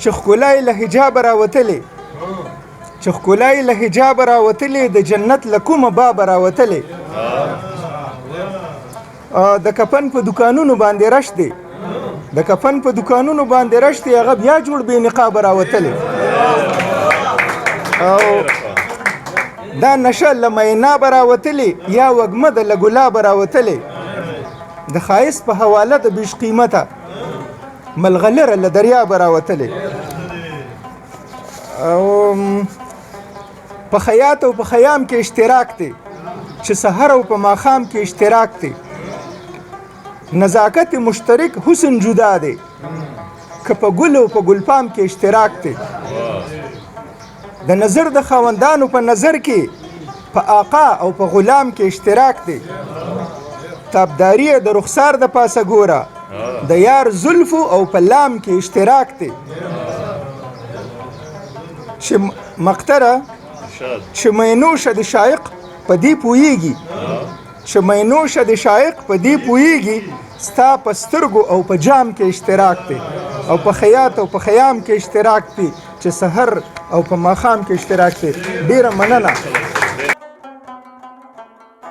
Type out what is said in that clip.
چې ښکلا یې له حجابه راوتلې چې ښکلا یې له حجابه راوتلې د جنت له کومه بابه راوتلې د کفن په دوکانونو باندې رش دی د کفن په دوکانونو باندې رش دی هغه بیا جوړ بې نقابه راوتلې او دا نشه له مینابه راوتلې یا وږمه د له ګلابه راوتلې د ښایست په حواله د بیش قیمته ملغلره له دریابه راوتلې او په خیاط او په خیام کې اشتراک دی چې سحر او په ماښام کې اشتراک دی نزاکت مشترک حسن جدا دی که په ګل او په ګلپام کې اشتراک دی د نظر د خاوندانو په نظر کې په آقا او په غلام کې اشتراک دی تابداري د رخسار د پاسه ګوره د یار زلفو او په لام کې اشتراک دی چې مقتره چې مینوشه د شایق په دې پوهیږي چې مینوشه د شایق په دې پوهیږي ستا په سترګو او په جام کې اشتراک دی او په خیاط او په خیام کې اشتراک دی چې سحر او په ماښام کې اشتراک دی ډیره مننه